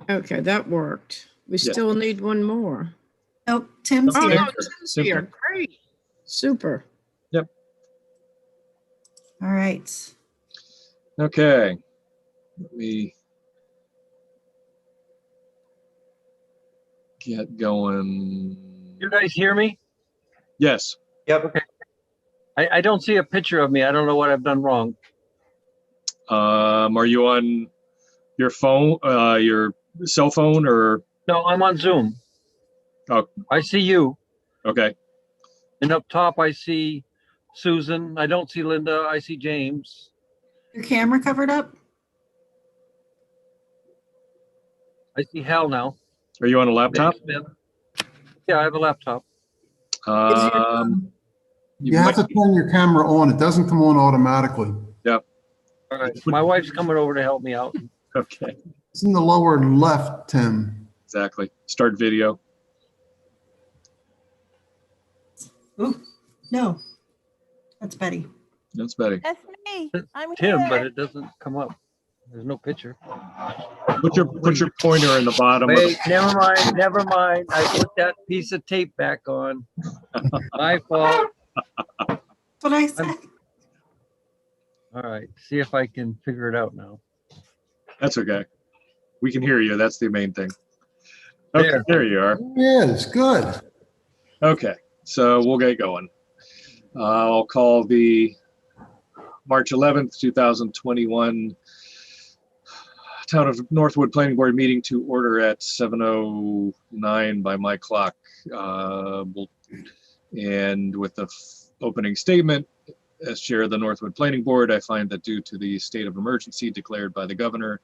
Okay, that worked. We Yeah. still need one more. Nope, Tim's Oh, here. no, Tim's here. Great. Super. All right. Okay. Let me get going. You guys hear me? Yes. Yep. I don't see a picture of me. I don't know what I've done wrong. Are you on your phone, your cell phone, or? No, I'm on Zoom. Oh. I see you. Okay. And up top, I see Susan. I don't see Linda. I see James. Your camera covered up? I see Hal now. Are you on a laptop? Yeah, I have a laptop. You have to turn your camera on. It doesn't come on automatically. Yeah. All right. My wife's coming over to help me out. Okay. It's in the lower left, Tim. Exactly. Start video. Ooh, no. That's Betty. That's Betty. That's me. I'm Tim, here. but it doesn't come up. There's no picture. Put your pointer in the bottom. Wait, never mind. Never mind. I put that piece of tape back on. My fault. That's what I said. All right. See if I can figure it out now. That's okay. We can hear you. That's the main thing. Okay, there you are. There it is. Good. Okay, so we'll get going. I'll call the March 11th, 2021 Town of Northwood Planning Board meeting to order at 7:09 by my clock. And with the opening statement, as chair of the Northwood Planning Board, I find that due to the state of emergency declared by the governor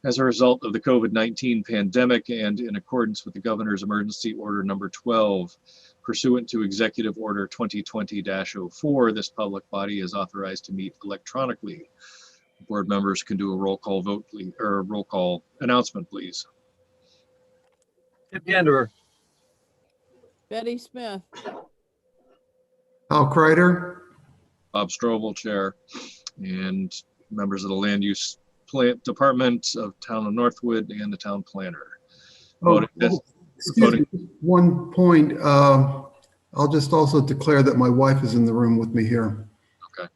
as a result of the COVID-19 pandemic and in accordance with the governor's emergency order number 12, pursuant to Executive Order 2020-04, this public body is authorized to meet electronically. Board members can do a roll call vote, please, or a roll call announcement, please. Tim Ganderer. Betty Smith. Al Kreider. Bob Strobel, chair, and members of the Land Use Department of Town of Northwood and the town planner. Excuse me, one point. I'll just also declare that my wife is in the room with me here. Okay.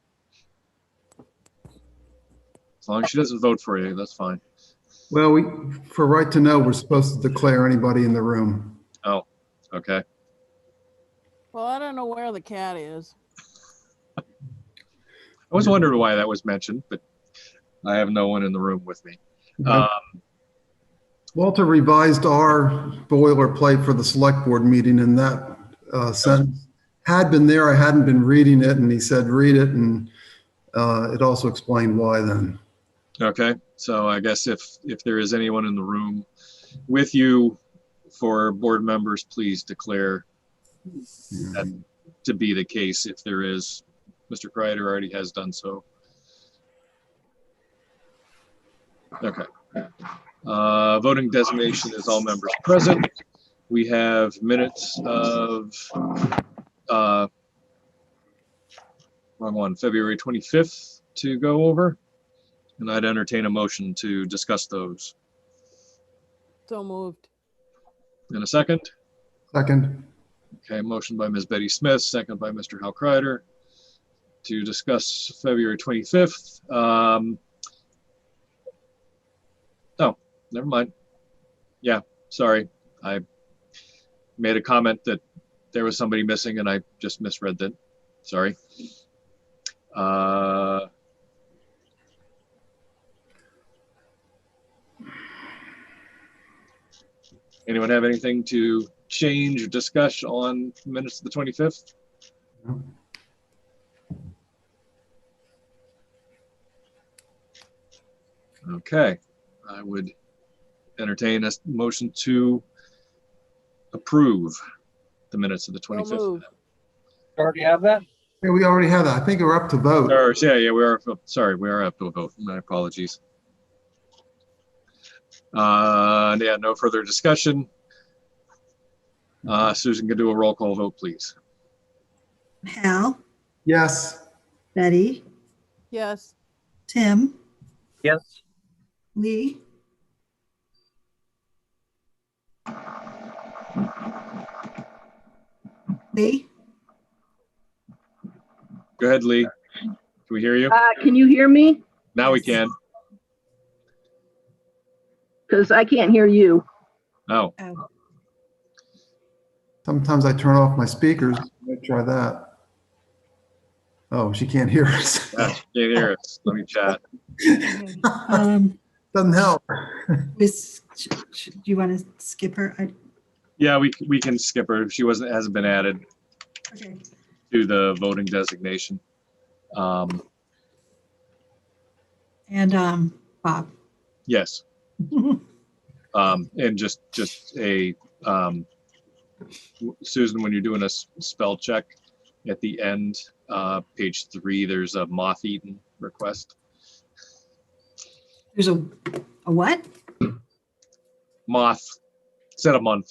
As long as she doesn't vote for you, that's fine. Well, for right to know, we're supposed to declare anybody in the room. Oh, okay. Well, I don't know where the cat is. I was wondering why that was mentioned, but I have no one in the room with me. Walter revised our boilerplate for the select board meeting, and that sentence had been there. I hadn't been reading it, and he said, read it, and it also explained why then. Okay, so I guess if there is anyone in the room with you for board members, please declare that to be the case. If there is, Mr. Kreider already has done so. Okay. Voting designation is all members present. We have minutes of wrong one, February 25th to go over, and I'd entertain a motion to discuss those. So moved. In a second. Second. Okay, motion by Ms. Betty Smith, second by Mr. Hal Kreider to discuss February 25th. Oh, never mind. Yeah, sorry. I made a comment that there was somebody missing and I just misread that. Sorry. Anyone have anything to change or discuss on minutes of the 25th? No. Okay, I would entertain a motion to approve the minutes of the So 25th. moved. You already have that? Yeah, we already have that. I think we're up to vote. Or, yeah, we are. Sorry, we are up to a vote. My apologies. Yeah, no further discussion. Susan, can do a roll call vote, please. Hal, Yes. Betty, Yes. Tim, Yes. Lee, Lee, Go ahead, Lee. Can we hear you? Can you hear me? Now we Yes. can. Because I can't hear you. Oh, oh, Sometimes I turn off my speakers. Let's try that. Oh, she can't hear us. yeah, she can't hear us. Let me chat. okay. Doesn't help. Do you want to skip her? Yeah, we can skip her. She hasn't been added Okay. to the voting designation. And Bob. Yes. And just a Susan, when you're doing a spell check at the end, page 3, there's a moth-eaten request. There's a what? Moth, said a month.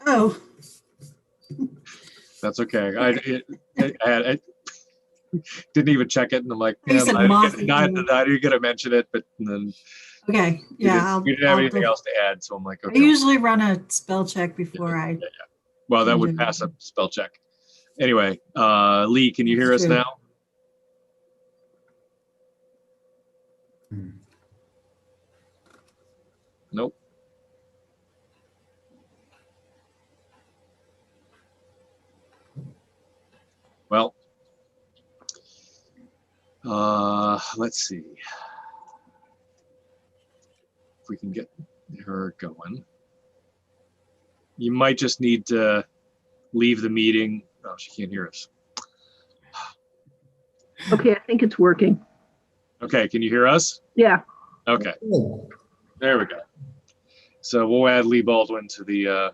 Oh, That's okay. I didn't even check it, and I'm like, You said moth-eaten. I didn't get to mention it, but then okay. Yeah. we didn't have I'll anything go- else to add, so I'm like, I okay. usually run a spell check before I. Well, that would pass a spell check. Anyway, Lee, can you hear us That's true. now? Nope. Well, let's see if we can get her going. You might just need to leave the meeting. Oh, she can't hear us. Okay, I think it's working. Okay, can you hear us? Yeah. Okay, Oh, there we go. So we'll add Lee Baldwin to the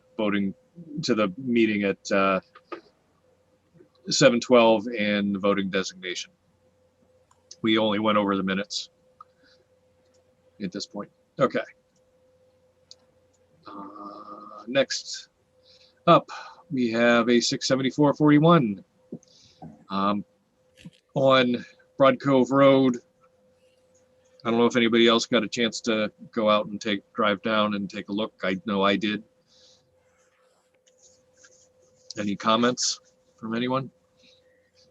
meeting at 7:12 and the voting designation. We only went over the minutes at this point. Okay. Next up, we have a 674-41 on Broad Cove Road. I don't know if anybody else got a chance to go out and drive down and take a look. I know I did. Any comments from anyone?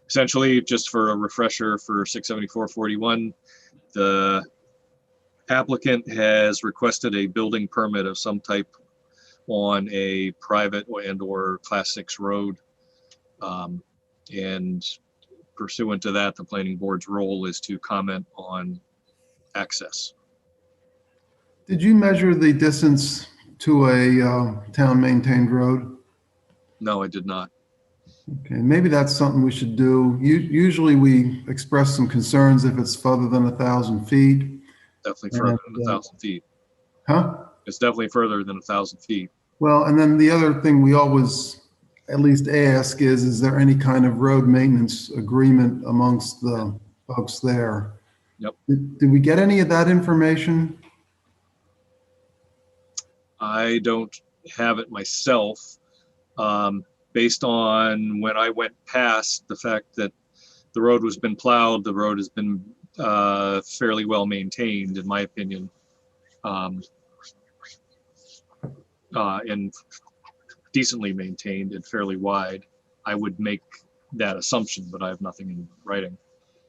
Essentially, just for a refresher for 674-41, the applicant has requested a building permit of some type on a private and/or Class 6 road. And pursuant to that, the planning board's role is to comment on access. did you measure the distance to a town-maintained road? No, I did not. Okay, maybe that's something we should do. Usually we express some concerns if it's further than 1,000 feet. Definitely further than And, 1,000 feet. Huh? It's definitely further than 1,000 feet. Well, and then the other thing we always at least ask is there any kind of road maintenance agreement amongst the folks there? Yep. Did we get any of that information? I don't have it myself. Based on when I went past the fact that the road has been plowed, the road has been fairly well maintained, in my opinion. And decently maintained and fairly wide. I would make that assumption, but I have nothing in writing.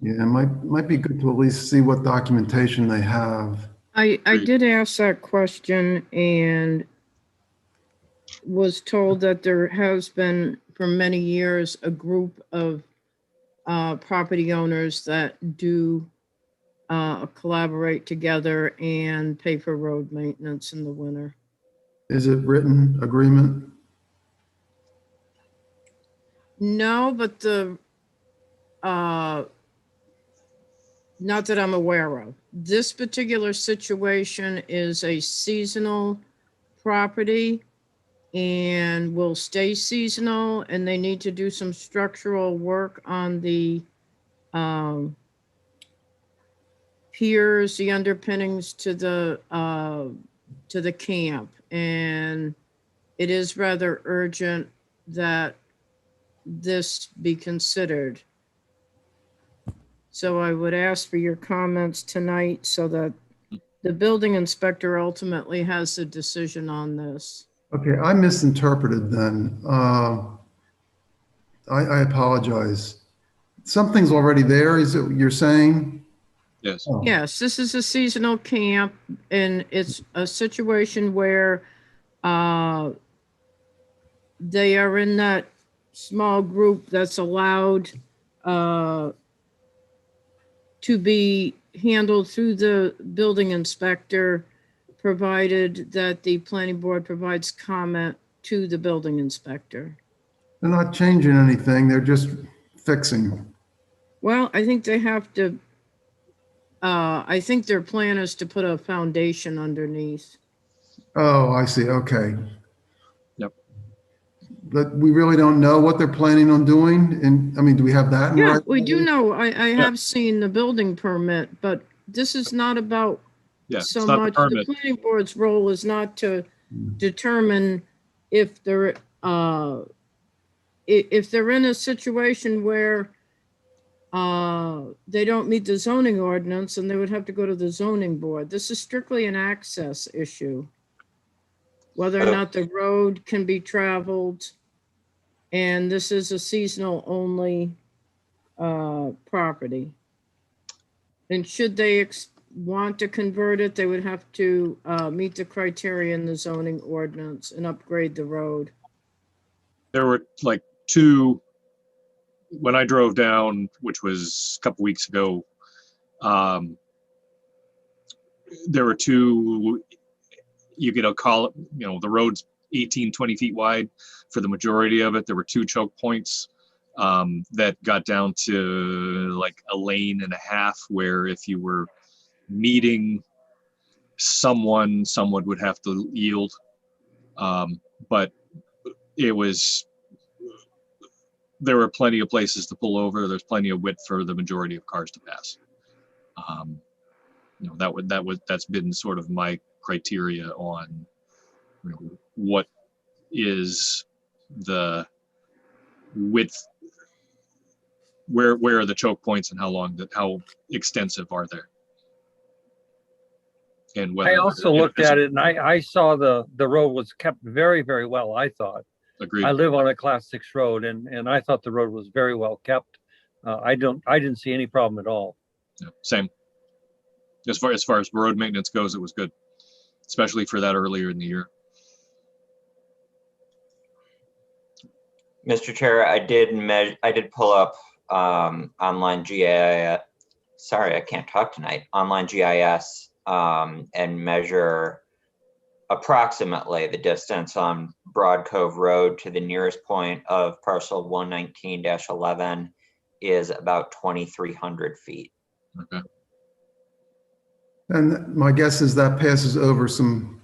Yeah, it might be good to at least see what documentation they have. I did ask that question and was told that there has been for many years a group of property owners that do collaborate together and pay for road maintenance in the winter. Is it written agreement? No, but not that I'm aware of. This particular situation is a seasonal property and will stay seasonal, and they need to do some structural work on the piers, the underpinnings to the camp. And it is rather urgent that this be considered. So I would ask for your comments tonight so that the building inspector ultimately has the decision on this. Okay, I misinterpreted then. I apologize. Something's already there, is it, you're saying? Yes. Oh, Yes, this is a seasonal camp, and it's a situation where they are in that small group that's allowed to be handled through the building inspector, provided that the planning board provides comment to the building inspector. they're not changing anything, they're just fixing. Well, I think they have to, I think their plan is to put a foundation underneath. Oh, I see, okay. Yep. But we really don't know what they're planning on doing? And, I mean, do we have that in Yeah, writing? we do know, I have seen the building permit, but this is not about Yeah, it's so not the much, the permit. planning board's role is not to determine if they're, if they're in a situation where they don't meet the zoning ordinance, and they would have to go to the zoning board. This is strictly an access issue. Whether or not the road can be traveled, and this is a seasonal only property. And should they want to convert it, they would have to meet the criteria in the zoning ordinance and upgrade the road. There were like two, when I drove down, which was a couple weeks ago, there were two, you could call it, the road's 18, 20 feet wide for the majority of it. There were two choke points that got down to like a lane and a half, where if you were meeting someone would have to yield. But there were plenty of places to pull over. There's plenty of width for the majority of cars to pass. That's been sort of my criteria on what is the width, where are the choke points, and how extensive are they? And whether I also looked at it and I saw the road was kept very, very well, I thought. Agreed. I live on a class 6 road and I thought the road was very well kept. I didn't see any problem at all. Yeah, same. As far as road maintenance goes, it was good, especially for that earlier in the year. Mr. Chair, I did pull up online GIS. Sorry, I can't talk tonight. Online GIS and measure approximately the distance on Broad Cove Road to the nearest point of parcel 119-11 is about 2,300 feet. Okay. And my guess is that passes over some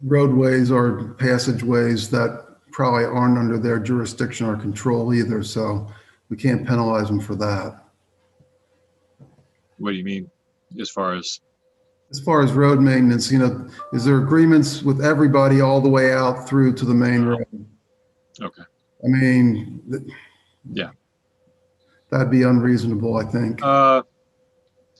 roadways or passageways that probably aren't under their jurisdiction or control either, so we can't penalize them for that. What do you mean, as far as? As far as road maintenance, is there agreements with everybody all the way out through to the main road? Okay. I mean, Yeah. That'd be unreasonable, I think.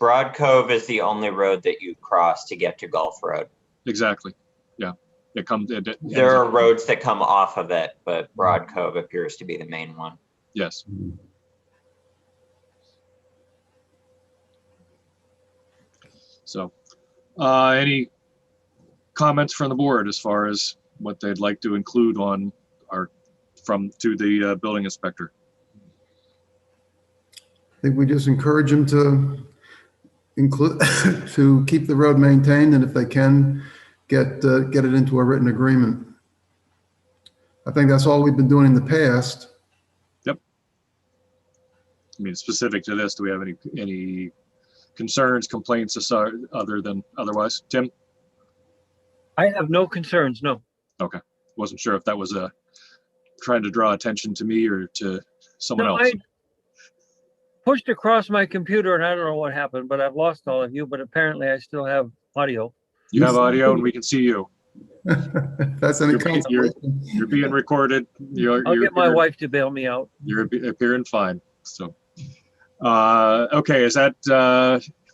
Broad Cove is the only road that you cross to get to Gulf Road. Exactly. Yeah. There are roads that come off of it, but Broad Cove appears to be the main one. Yes. So, any comments from the board as far as what they'd like to include on to the building inspector? I think we just encourage them to include, to keep the road maintained, and if they can, get it into a written agreement. I think that's all we've been doing in the past. Yep. I mean, specific to this, do we have any concerns, complaints other than otherwise? Tim? I have no concerns, no. Okay. Wasn't sure if that was trying to draw attention to me or to someone No, else. I pushed across my computer and I don't know what happened, but I've lost all of you, but apparently I still have audio. You have audio and we can see you. If that's any You're being- consolation. You're being recorded. I'll get my wife to bail me out. You're appearing fine. So, okay, is that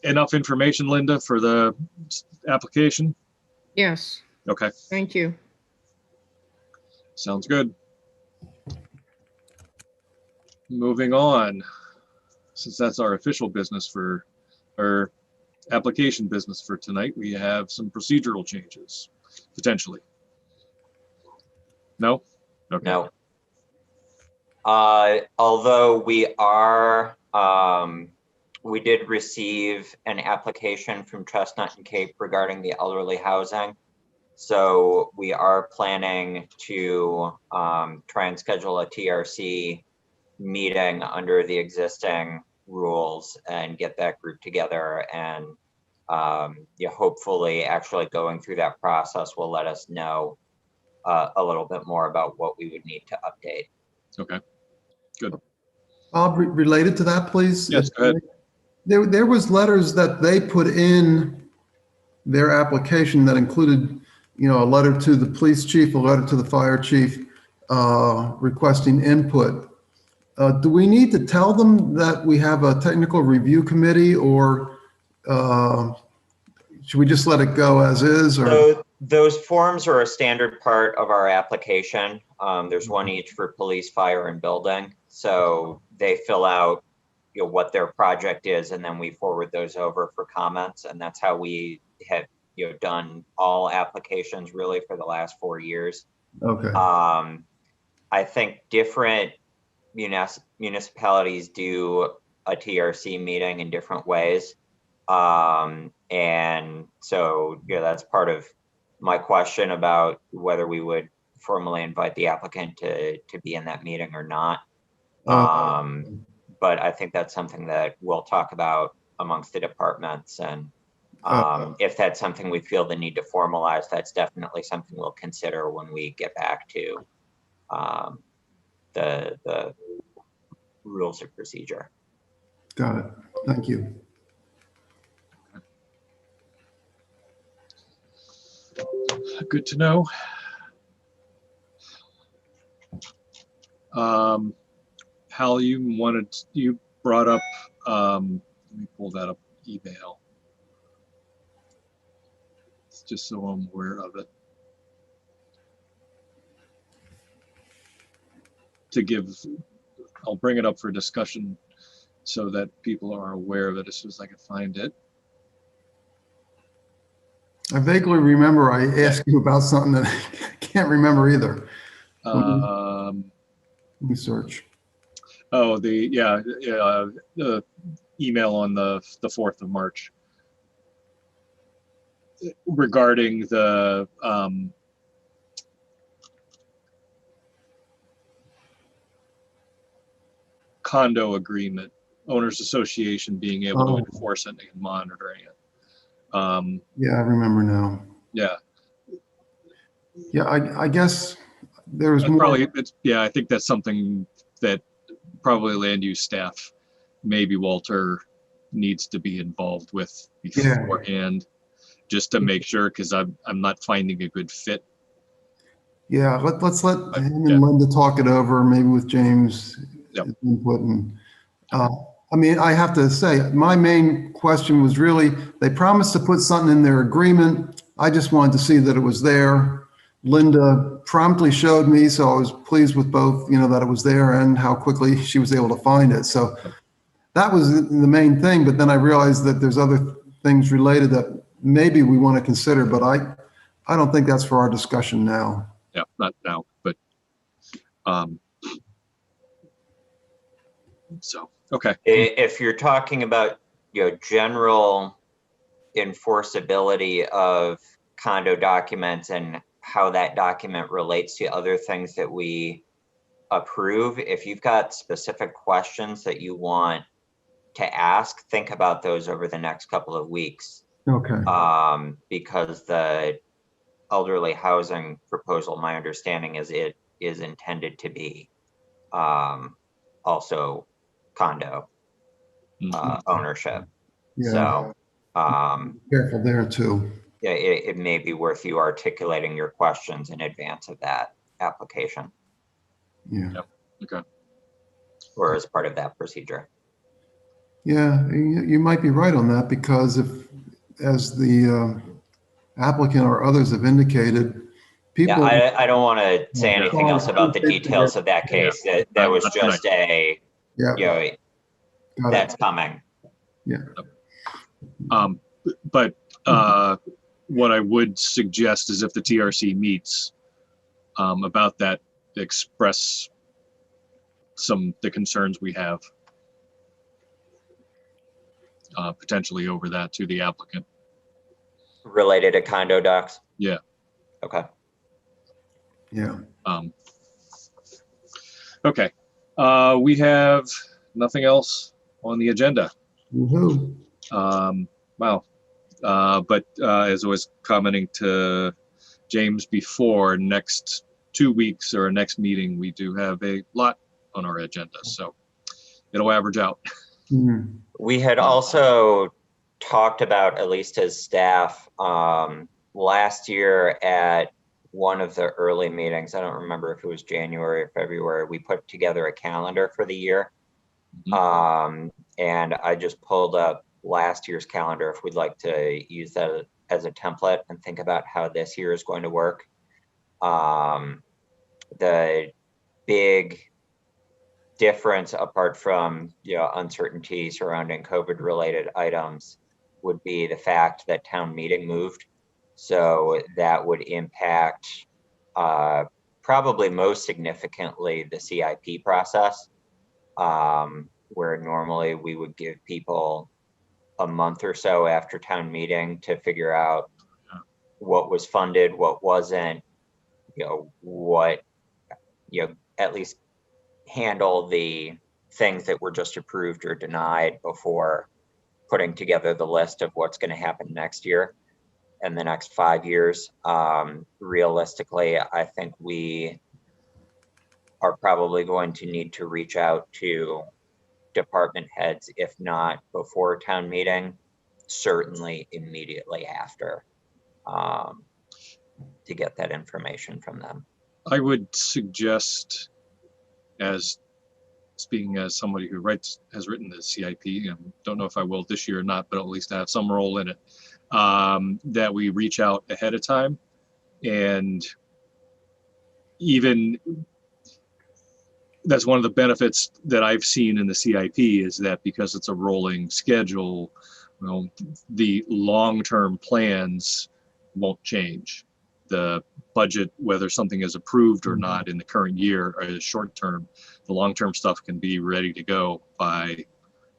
enough information, Linda, for the application? Yes, Okay, thank you. sounds good. Moving on, since that's our official business for, or application business for tonight, we have some procedural changes, potentially. No? Okay. No. Although we did receive an application from Chestnut and Cape regarding the elderly housing. So we are planning to try and schedule a TRC meeting under the existing rules and get that group together, and hopefully actually going through that process will let us know a little bit more about what we would need to update. Okay, good. Bob, related to that, please? Yes, go ahead. There was letters that they put in their application that included, a letter to the police chief, a letter to the fire chief, requesting input. Do we need to tell them that we have a technical review committee, or should we just let it go as is? Or So those forms are a standard part of our application. There's one each for police, fire, and building. So they fill out what their project is, and then we forward those over for comments. And that's how we have done all applications really for the last 4 years. okay, I think different municipalities do a TRC meeting in different ways. And so, that's part of my question about whether we would formally invite the applicant to be in that meeting or not. But I think that's something that we'll talk about amongst the departments. And if that's something we feel the need to formalize, that's definitely something we'll consider when we get back to the rules of procedure. got it. Thank you. Good to know. Hal, you brought up, let me pull that up, email. It's just so I'm aware of it. I'll bring it up for discussion so that people are aware of it as soon as I can find it. I vaguely remember I asked you about something that I can't remember either. Let me search. Oh, the email on the 4th of March regarding the condo agreement, owners association being able to enforce it and monitoring it. Yeah, I remember now. Yeah, Yeah, I guess there was that's more. I think that's something that probably land use staff, maybe Walter, needs to be involved with beforehand, just to make sure, because I'm not finding a good fit. Yeah, let's let him and Linda talk it over, maybe with James' Yep. input. And I have to say, my main question was really, they promised to put something in their agreement. I just wanted to see that it was there. Linda promptly showed me, so I was pleased with both, that it was there and how quickly she was able to find it. So that was the main thing. But then I realized that there's other things related that maybe we want to consider, but I don't think that's for our discussion now. Yeah, not now, but so okay. If you're talking about general enforceability of condo documents and how that document relates to other things that we approve, if you've got specific questions that you want to ask, think about those over the next couple of weeks. Okay. Because the elderly housing proposal, my understanding is it is intended to be also condo ownership. Yeah. So Careful there too. yeah, it may be worth you articulating your questions in advance of that application Yeah. Okay. or as part of that procedure. Yeah, you might be right on that because if, as the applicant or others have indicated, Yeah, people. I don't want to say Yeah. anything else about the details of that case. That was Not just a, Yeah, you know, got it. that's coming. But what I would suggest is if the TRC meets about that, express the concerns we have potentially over that to the applicant. Related to condo docs? Yeah. Okay. Yeah. Okay. We have nothing else on the agenda. Woohoo. Wow. But as I was commenting to James before, next 2 weeks or next meeting, we do have a lot on our agenda. So it'll average out. Mhm. We had also talked about, at least as staff, last year at one of the early meetings, I don't remember if it was January or February, we put together a calendar for the year. And I just pulled up last year's calendar if we'd like to use that as a template and think about how this year is going to work. The big difference, apart from uncertainty surrounding COVID related items, would be the fact that town meeting moved. So that would impact probably most significantly the CIP process, where normally we would give people a month or so after town meeting to figure out what was funded, what wasn't, what, at least handle the things that were just approved or denied before putting together the list of what's going to happen next year and the next 5 years. Realistically, I think we are probably going to need to reach out to department heads, if not before town meeting, certainly immediately after, to get that information from them. I would suggest, as speaking as somebody who has written the CIP, and don't know if I will this year or not, but at least I have some role in it, that we reach out ahead of time. And even that's one of the benefits that I've seen in the CIP is that because it's a rolling schedule, the long-term plans won't change. The budget, whether something is approved or not in the current year or the short term, the long-term stuff can be ready to go by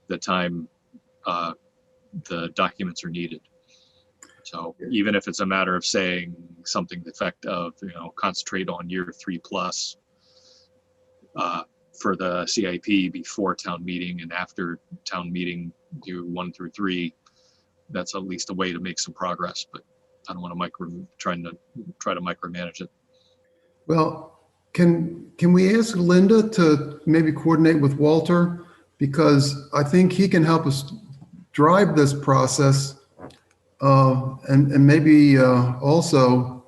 the time the documents are needed. So even if it's a matter of saying something to the effect of, concentrate on year 3+ for the CIP before town meeting, and after town meeting do 1 through 3, that's at least a way to make some progress. But I don't want to try to micromanage it. Well, can we ask Linda to maybe coordinate with Walter? Because I think he can help us drive this process. And maybe also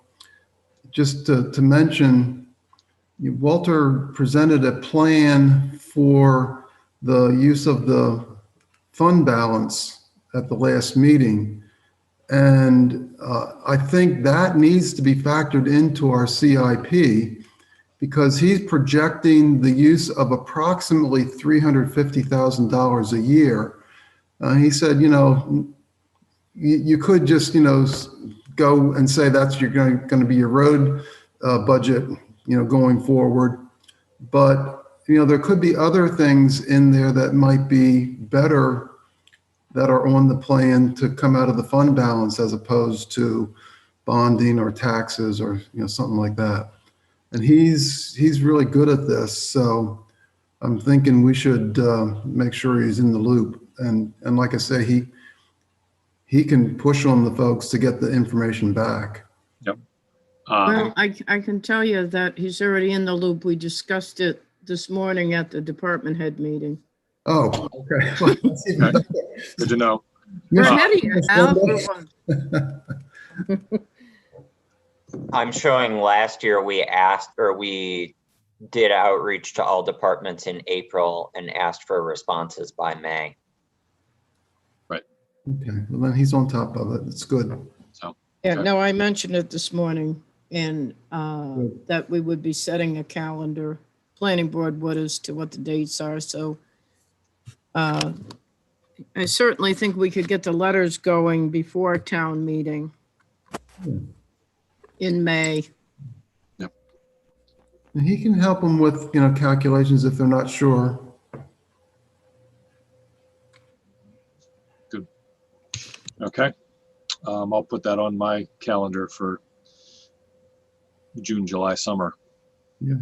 just to mention, Walter presented a plan for the use of the fund balance at the last meeting. And I think that needs to be factored into our CIP because he's projecting the use of approximately $350,000 a year. He said, you could just, go and say that's going to be your road budget, going forward. But, there could be other things in there that might be better that are on the plan to come out of the fund balance as opposed to bonding or taxes or, something like that. And he's really good at this. So I'm thinking we should make sure he's in the loop. And like I say, he can push on the folks to get the information back. Yep. Well, I can tell you that he's already in the loop. We discussed it this morning at the department head meeting. Oh, okay. Well, that's even better. Good to know. We're Yeah. ahead of you, Al. I'm showing last year we asked, or we did outreach to all departments in April and asked for responses by May. Okay, well then he's on top of it. It's good. Yeah, Okay. no, I mentioned it this morning and Good. that we would be setting a calendar, planning board would as to what the dates are, so I certainly think we could get the letters going before town meeting in May. And he can help them with, calculations if they're not sure. Okay. I'll put that on my calendar for June, July, summer. Yeah.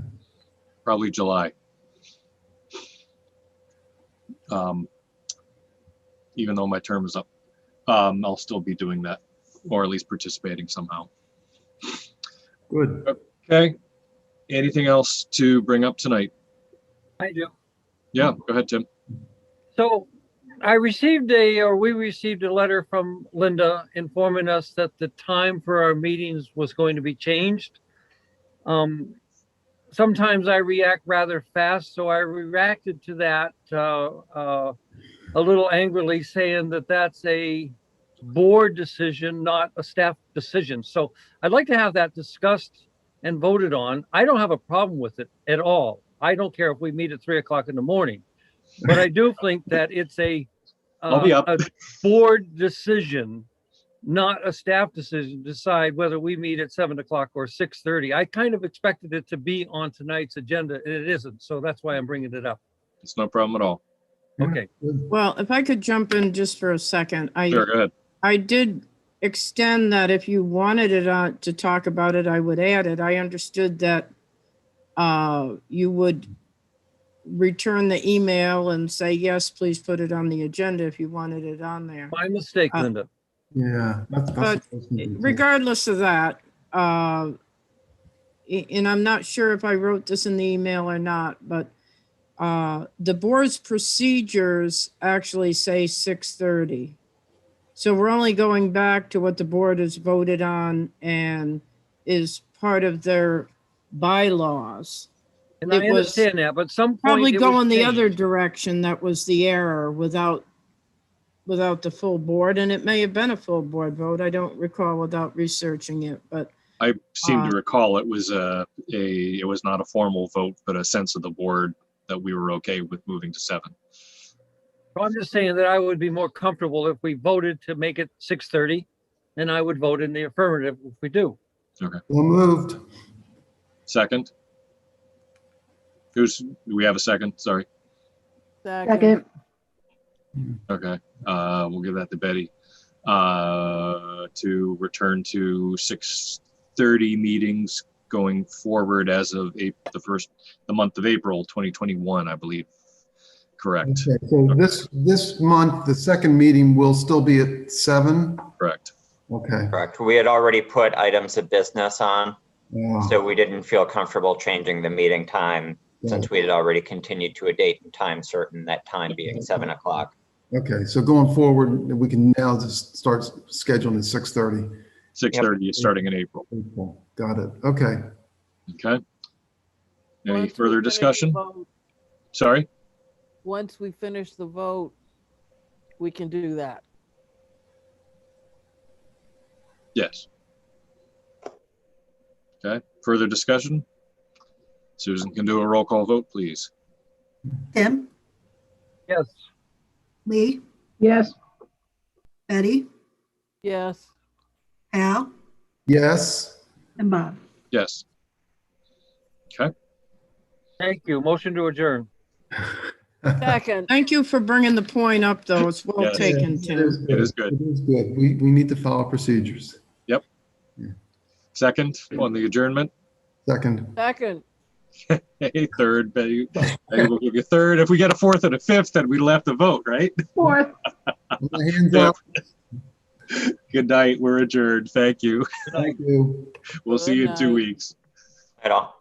Probably July. Even though my term is up, I'll still be doing that, or at least participating somehow. Good. Okay. Anything else to bring up tonight? I do. Yeah, go ahead, Tim. So we received a letter from Linda informing us that the time for our meetings was going to be changed. Sometimes I react rather fast, so I reacted to that a little angrily, saying that that's a board decision, not a staff decision. So I'd like to have that discussed and voted on. I don't have a problem with it at all. I don't care if we meet at 3 o'clock in the morning, but I do think that it's I'll be up. a board decision, not a staff decision, to decide whether we meet at 7 o'clock or 6:30. I kind of expected it to be on tonight's agenda, and it isn't. So that's why I'm bringing it up. It's no problem at all. Okay. Well, if I could jump in just for a second, Sure, go ahead. I did extend that if you wanted it on to talk about it, I would add it. I understood that you would return the email and say, yes, please put it on the agenda if you wanted it on there. My mistake, Linda. Yeah. But regardless of that, and I'm not sure if I wrote this in the email or not, but the board's procedures actually say 6:30. So we're only going back to what the board has voted on and is part of their bylaws. And I It was understand that, but some point Probably it was going the other changed. direction, that was the error without the full board, and it may have been a full board vote. I don't recall without researching it, but I seem to recall it was it was not a formal vote, but a sense of the board that we were okay with moving to 7. So I'm just saying that I would be more comfortable if we voted to make it 6:30, and I would vote in the affirmative if we do. Well moved. Second? Do we have a second? Sorry. Second. Okay. We'll give that to Betty. To return to 6:30 meetings going forward as of the month of April 2021, I believe. Correct. Okay, so this month, the second meeting will still be at 7? Correct. Okay. Correct. We had already put items of business on, Yeah. so we didn't feel comfortable changing the meeting time since we had already continued to a date and time certain, that time being 7 o'clock. Okay, so going forward, we can now just start scheduling at 6:30. 6:30 is starting in April. Got it. Okay. Okay. Any Once we further finish the discussion? vote- Sorry? Once we finish the vote, we can do that. Yes. Okay. Further discussion? Susan can do a roll call vote, please. Tim, Yes. Lee, Yes. Betty, Yes, Al, Yes. and Bob. Yes. Okay. Thank you. Motion to adjourn. second. thank you for bringing the point up, though. It's well Yes. taken, It Tim. is good. It is good. We need to follow procedures. Second on the adjournment. Second. Second. Hey, third. Betty will give you third. If we get a fourth and a fifth, then we'll have to vote, right? Fourth. My hands up. Good night. We're adjourned. Thank you. Thank you. We'll see you in Good 2 night. weeks. Right all.